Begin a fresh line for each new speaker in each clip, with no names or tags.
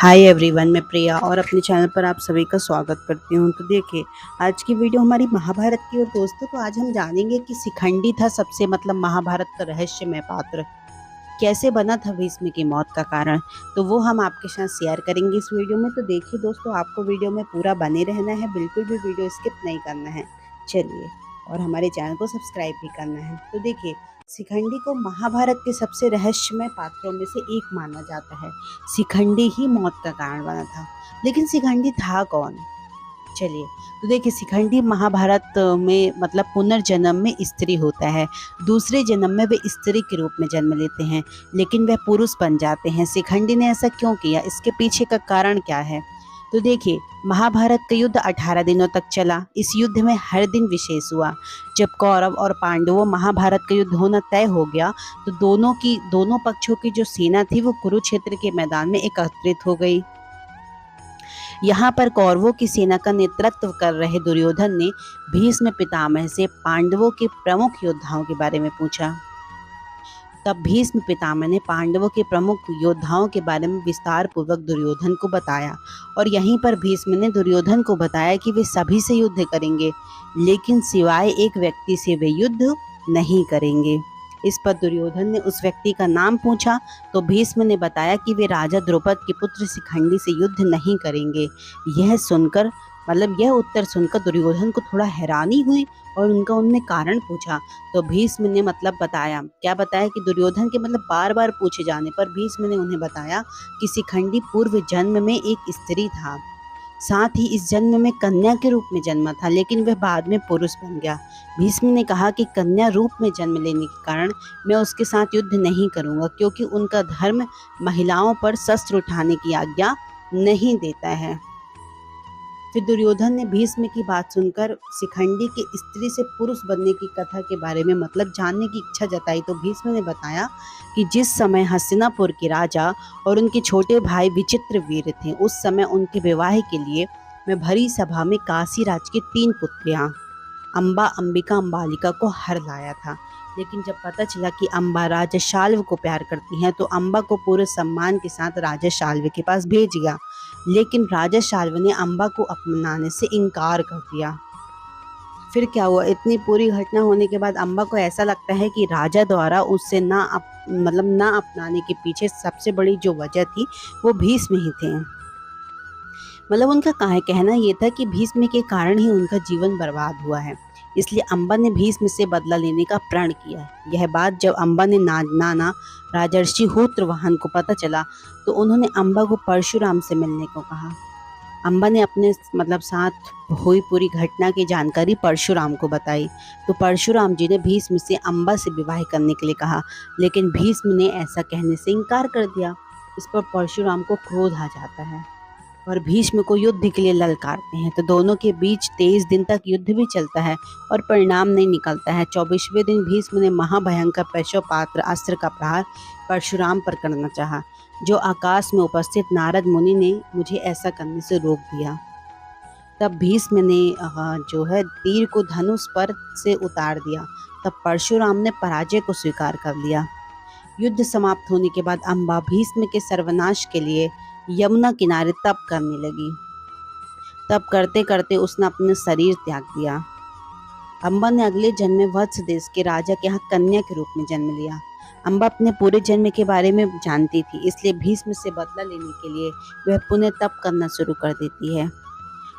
Hi everyone, मैं प्रिया और अपने चैनल पर आप सभी का स्वागत करती हूँ। तो देखिए, आज की वीडियो हमारी महाभारत की। और दोस्तों, तो आज हम जानेंगे कि शिखंडी था सबसे महाभारत का रहस्यमय पात्र, कैसे बना था भीष्म की मौत का कारण। तो वो हम आपके साथ शेयर करेंगे इस वीडियो में। तो देखिए दोस्तों, आपको वीडियो में पूरा बने रहना है, बिल्कुल भी वीडियो स्किप नहीं करना है। चलिए, और हमारे चैनल को सब्सक्राइब भी करना है। तो देखिए, शिखंडी को महाभारत के सबसे रहस्यमय पात्रों में से एक माना जाता है। शिखंडी ही मौत का कारण बना था, लेकिन शिखंडी था कौन? चलिए, तो देखिए, शिखंडी महाभारत में पुनर्जन्म में स्त्री होता है। दूसरे जन्म में वे स्त्री के रूप में जन्म लेते हैं, लेकिन वह पुरुष बन जाते हैं। शिखंडी ने ऐसा क्यों किया? इसके पीछे का कारण क्या है? तो देखिए, महाभारत का युद्ध 18 दिनों तक चला। इस युद्ध में हर दिन विशेष हुआ। जब कौरव और पांडवों महाभारत का युद्ध होना तय हो गया, तो दोनों पक्षों की जो सेना थी वो कुरुक्षेत्र के मैदान में एकत्रित हो गई। यहाँ पर कौरवों की सेना का नेतृत्व कर रहे दुर्योधन ने भीष्म पितामह से पांडवों के प्रमुख योद्धाओं के बारे में पूछा। तब भीष्म पितामह ने पांडवों के प्रमुख योद्धाओं के बारे में विस्तार पूर्वक दुर्योधन को बताया। और यहीं पर भीष्म ने दुर्योधन को बताया कि वे सभी से युद्ध करेंगे, लेकिन सिवाय एक व्यक्ति से वे युद्ध नहीं करेंगे। इस पर दुर्योधन ने उस व्यक्ति का नाम पूछा, तो भीष्म ने बताया कि वे राजा द्रुपद के पुत्र शिखंडी से युद्ध नहीं करेंगे। यह उत्तर सुनकर दुर्योधन को थोड़ा हैरानी हुई और उनने कारण पूछा। तो भीष्म ने बताया कि दुर्योधन के बार बार पूछे जाने पर भीष्म ने उन्हें बताया कि शिखंडी पूर्व जन्म में एक स्त्री था, साथ ही इस जन्म में कन्या के रूप में जन्मा था, लेकिन वह बाद में पुरुष बन गया। भीष्म ने कहा कि कन्या रूप में जन्म लेने के कारण मैं उसके साथ युद्ध नहीं करूंगा, क्योंकि उनका धर्म महिलाओं पर शस्त्र उठाने की आज्ञा नहीं देता है। फिर दुर्योधन ने भीष्म की बात सुनकर शिखंडी के स्त्री से पुरुष बनने की कथा के बारे में जानने की इच्छा जताई। तो भीष्म ने बताया कि जिस समय हस्तिनापुर के राजा और उनके छोटे भाई विचित्रवीर्य थे, उस समय उनके विवाह के लिए मैं भरी सभा में काशी राज की 3 पुत्रियां अम्बा, अंबिका, अम्बालिका को हर लाया था। लेकिन जब पता चला कि अम्बा राजा शाल्व को प्यार करती हैं, तो अम्बा को पूरे सम्मान के साथ राजा शाल्व के पास भेज दिया। लेकिन राजा शाल्व ने अम्बा को अपनाने से इनकार कर दिया। फिर क्या हुआ? इतनी पूरी घटना होने के बाद अम्बा को ऐसा लगता है कि राजा द्वारा उससे ना अपनाने के पीछे सबसे बड़ी जो वजह थी वो भीष्म ही थे। उनका कहना ये था कि भीष्म के कारण ही उनका जीवन बर्बाद हुआ है। इसलिए अम्बा ने भीष्म से बदला लेने का प्रण किया। यह बात जब अम्बा ने नाना राजर्षि होत्रवाहन को पता चला, तो उन्होंने अम्बा को परशुराम से मिलने को कहा। अम्बा ने अपने साथ हुई पूरी घटना की जानकारी परशुराम को बताई। तो परशुराम जी ने भीष्म से अम्बा से विवाह करने के लिए कहा, लेकिन भीष्म ने ऐसा कहने से इनकार कर दिया। इस पर परशुराम को क्रोध आ जाता है और भीष्म को युद्ध के लिए ललकारते हैं। तो दोनों के बीच 23 दिन तक युद्ध भी चलता है और परिणाम नहीं निकलता है। 24वें दिन भीष्म ने महाभयंकर पैशोपात्र अस्त्र का प्रहार परशुराम पर करना चाहा, जो आकाश में उपस्थित नारद मुनि ने मुझे ऐसा करने से रोक दिया। तब भीष्म ने तीर को धनुष पर से उतार दिया। तब परशुराम ने पराजय को स्वीकार कर लिया। युद्ध समाप्त होने के बाद अम्बा भीष्म के सर्वनाश के लिए यमुना किनारे तप करने लगी। तप करते करते उसने अपने शरीर त्याग दिया। अम्बा ने अगले जन्म में वत्स देश के राजा के यहाँ कन्या के रूप में जन्म लिया। अम्बा अपने पूरे जन्म के बारे में जानती थी, इसलिए भीष्म से बदला लेने के लिए वह पुनः तप करना शुरू कर देती है।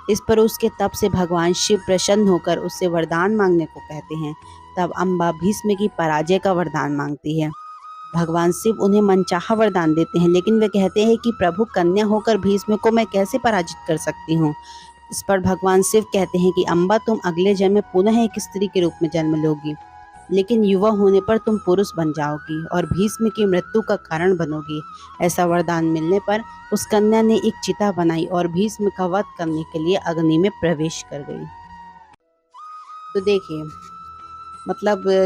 इस पर उसके तप से भगवान शिव प्रसन्न होकर उससे वरदान मांगने को कहते हैं। तब अम्बा भीष्म की पराजय का वरदान मांगती है। भगवान शिव उन्हें मनचाहा वरदान देते हैं, लेकिन वे कहते हैं कि प्रभु, कन्या होकर भीष्म को मैं कैसे पराजित कर सकती हूँ। इस पर भगवान शिव कहते हैं कि अम्बा, तुम अगले जन्म में पुनः एक स्त्री के रूप में जन्म लोगी, लेकिन युवा होने पर तुम पुरुष बन जाओगी और भीष्म की मृत्यु का कारण बनोगी। ऐसा वरदान मिलने पर उस कन्या ने एक चिता बनाई और भीष्म का वध करने के लिए अग्नि में प्रवेश कर गई। तो देखिए,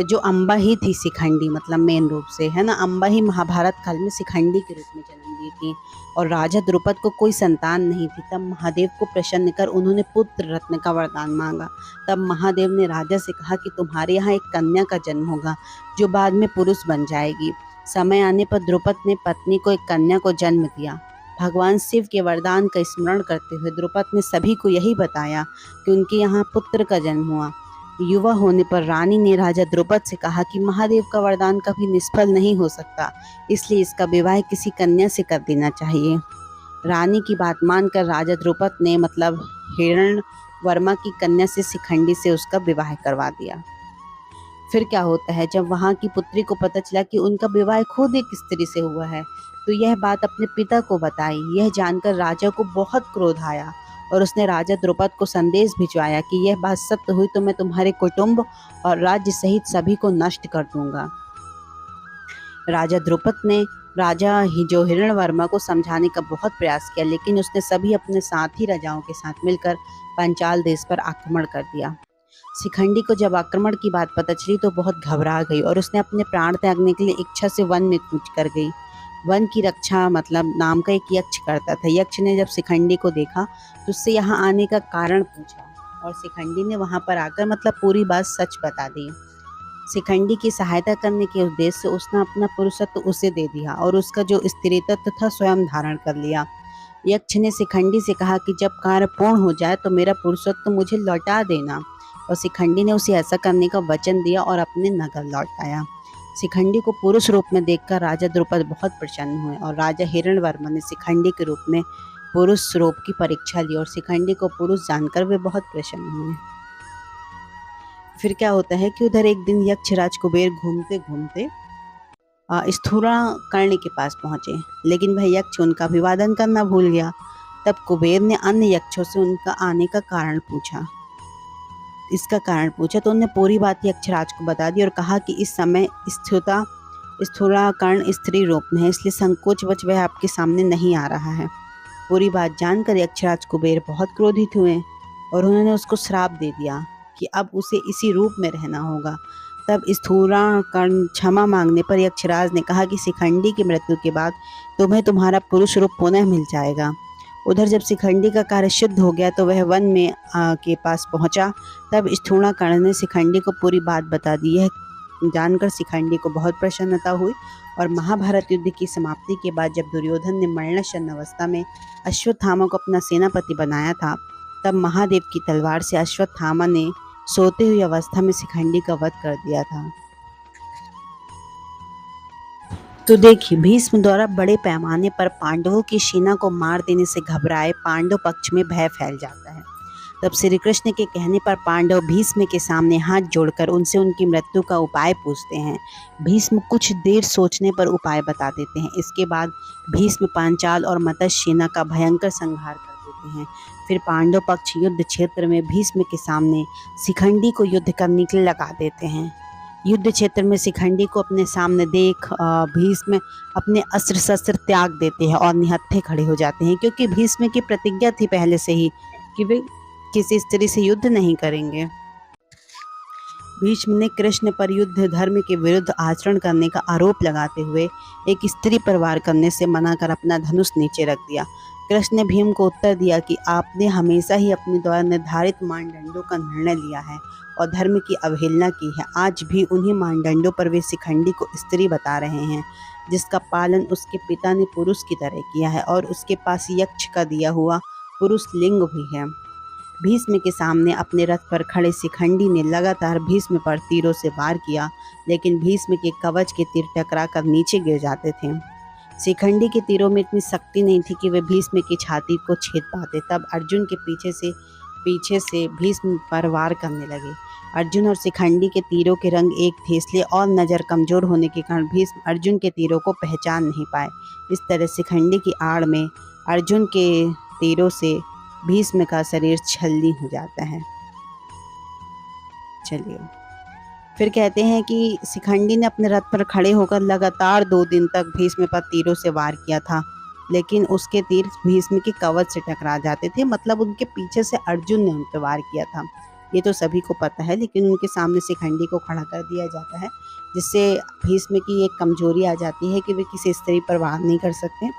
जो अम्बा ही थी शिखंडी, मेन रूप से है ना, अम्बा ही महाभारत काल में शिखंडी के रूप में जन्म ली थी। और राजा द्रुपद को कोई संतान नहीं थी। तब महादेव को प्रसन्न कर उन्होंने पुत्र रत्न का वरदान मांगा। तब महादेव ने राजा से कहा कि तुम्हारे यहाँ एक कन्या का जन्म होगा, जो बाद में पुरुष बन जाएगी। समय आने पर द्रुपद ने पत्नी को एक कन्या को जन्म दिया। भगवान शिव के वरदान का स्मरण करते हुए द्रुपद ने सभी को यही बताया कि उनके यहाँ पुत्र का जन्म हुआ। युवा होने पर रानी ने राजा द्रुपद से कहा कि महादेव का वरदान कभी निष्फल नहीं हो सकता, इसलिए इसका विवाह किसी कन्या से कर देना चाहिए। रानी की बात मानकर राजा द्रुपद ने मतलब हिरण्यवर्मा की कन्या से शिखंडी से उसका विवाह करवा दिया। फिर क्या होता है, जब वहाँ की पुत्री को पता चला कि उनका विवाह खुद एक स्त्री से हुआ है, तो यह बात अपने पिता को बताई। यह जानकर राजा को बहुत क्रोध आया और उसने राजा द्रुपद को संदेश भिजवाया कि यह बात सत्य हुई तो मैं तुम्हारे कुटुंब और राज्य सहित सभी को नष्ट कर दूंगा। राजा द्रुपद ने जो हिरण्यवर्मा को समझाने का बहुत प्रयास किया, लेकिन उसने सभी अपने साथी राजाओं के साथ मिलकर पांचाल देश पर आक्रमण कर दिया। शिखंडी को जब आक्रमण की बात पता चली तो बहुत घबरा गई और उसने अपने प्राण त्यागने के लिए इच्छा से वन में कूच कर गई। वन की रक्षा मतलब नाम का एक यक्ष करता था। यक्ष ने जब शिखंडी को देखा तो उससे यहाँ आने का कारण पूछा और शिखंडी ने वहाँ पर आकर मतलब पूरी बात सच बता दी। शिखंडी की सहायता करने के उद्देश्य से उसने अपना पुरुषत्व उसे दे दिया और उसका जो स्त्री तत्व था स्वयं धारण कर लिया। यक्ष ने शिखंडी से कहा कि जब कार्य पूर्ण हो जाए तो मेरा पुरुषत्व मुझे लौटा देना, और शिखंडी ने उसे ऐसा करने का वचन दिया और अपने नगर लौट आया। शिखंडी को पुरुष रूप में देखकर राजा द्रुपद बहुत प्रसन्न हुए और राजा हिरण्यवर्मा ने शिखंडी के रूप में पुरुष रूप की परीक्षा ली और शिखंडी को पुरुष जानकर वे बहुत प्रसन्न हुए। फिर क्या होता है कि उधर एक दिन यक्षराज कुबेर घूमते घूमते स्थूलाकर्ण के पास पहुंचे, लेकिन वह यक्ष उनका अभिवादन करना भूल गया। तब कुबेर ने अन्य यक्षों से उनका आने का कारण पूछा। तो उन्होंने पूरी बात यक्षराज को बता दी और कहा कि इस समय स्थूलाकर्ण स्त्री रूप में है, इसलिए संकोचवश वह आपके सामने नहीं आ रहा है। पूरी बात जानकर यक्षराज कुबेर बहुत क्रोधित हुए और उन्होंने उसको श्राप दे दिया कि अब उसे इसी रूप में रहना होगा। तब स्थूलाकर्ण क्षमा मांगने पर यक्षराज ने कहा कि शिखंडी की मृत्यु के बाद तुम्हें तुम्हारा पुरुष रूप पुनः मिल जाएगा। उधर जब शिखंडी का कार्य सिद्ध हो गया तो वह वन में के पास पहुंचा। तब स्थूलाकर्ण ने शिखंडी को पूरी बात बता दी। यह जानकर शिखंडी को बहुत प्रसन्नता हुई और महाभारत युद्ध की समाप्ति के बाद जब दुर्योधन ने मरणासन्न अवस्था में अश्वत्थामा को अपना सेनापति बनाया था, तब महादेव की तलवार से अश्वत्थामा ने सोते हुई अवस्था में शिखंडी का वध कर दिया था। तो देखिए, भीष्म द्वारा बड़े पैमाने पर पांडवों की सेना को मार देने से घबराए पांडव पक्ष में भय फैल जाता है। तब श्री कृष्ण के कहने पर पांडव भीष्म के सामने हाथ जोड़कर उनसे उनकी मृत्यु का उपाय पूछते हैं। भीष्म कुछ देर सोचने पर उपाय बता देते हैं। इसके बाद भीष्म पांचाल और मत्स्य सेना का भयंकर संहार कर देते हैं। फिर पांडव पक्ष युद्ध क्षेत्र में भीष्म के सामने शिखंडी को युद्ध करने के लिए लगा देते हैं। युद्ध क्षेत्र में शिखंडी को अपने सामने देख भीष्म अपने अस्त्र शस्त्र त्याग देते हैं और निहत्थे खड़े हो जाते हैं, क्योंकि भीष्म की प्रतिज्ञा थी पहले से ही कि वे किसी स्त्री से युद्ध नहीं करेंगे। भीष्म ने कृष्ण पर युद्ध धर्म के विरुद्ध आचरण करने का आरोप लगाते हुए एक स्त्री पर वार करने से मना कर अपना धनुष नीचे रख दिया। कृष्ण ने भीम को उत्तर दिया कि आपने हमेशा ही अपने द्वारा निर्धारित मानदंडों का निर्णय लिया है और धर्म की अवहेलना की है। आज भी उन्हीं मानदंडों पर वे शिखंडी को स्त्री बता रहे हैं, जिसका पालन उसके पिता ने पुरुष की तरह किया है और उसके पास यक्ष का दिया हुआ पुरुष लिंग भी है। भीष्म के सामने अपने रथ पर खड़े शिखंडी ने लगातार भीष्म पर तीरों से वार किया, लेकिन भीष्म के कवच के तीर टकरा कर नीचे गिर जाते थे। शिखंडी के तीरों में इतनी शक्ति नहीं थी कि वे भीष्म की छाती को छेद पाते। तब अर्जुन के पीछे से भीष्म पर वार करने लगे। अर्जुन और शिखंडी के तीरों के रंग एक थे, इसलिए और नज़र कमज़ोर होने के कारण भीष्म अर्जुन के तीरों को पहचान नहीं पाए। इस तरह शिखंडी की आड़ में अर्जुन के तीरों से भीष्म का शरीर छलनी हो जाता है। चलिए, फिर कहते हैं कि शिखंडी ने अपने रथ पर खड़े होकर लगातार 2 दिन तक भीष्म पर तीरों से वार किया था, लेकिन उसके तीर भीष्म के कवच से टकरा जाते थे। मतलब उनके पीछे से अर्जुन ने उन पर वार किया था, ये तो सभी को पता है, लेकिन उनके सामने शिखंडी को खड़ा कर दिया जाता है, जिससे भीष्म की एक कमजोरी आ जाती है कि वे किसी स्त्री पर वार नहीं कर सकते।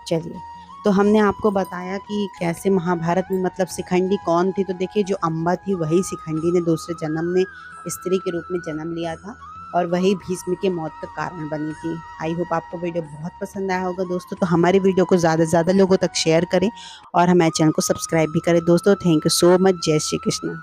चलिए, तो हमने आपको बताया कि कैसे महाभारत में मतलब शिखंडी कौन थी। तो देखिए, जो अम्बा थी वही शिखंडी ने दूसरे जन्म में स्त्री के रूप में जन्म लिया था और वही भीष्म की मौत का कारण बनी थी। आई होप आपको वीडियो बहुत पसंद आया होगा दोस्तों। तो हमारी वीडियो को ज़्यादा से ज़्यादा लोगों तक शेयर करें और हमारे चैनल को सब्सक्राइब भी करें दोस्तों। Thank you so much. जय श्री कृष्ण।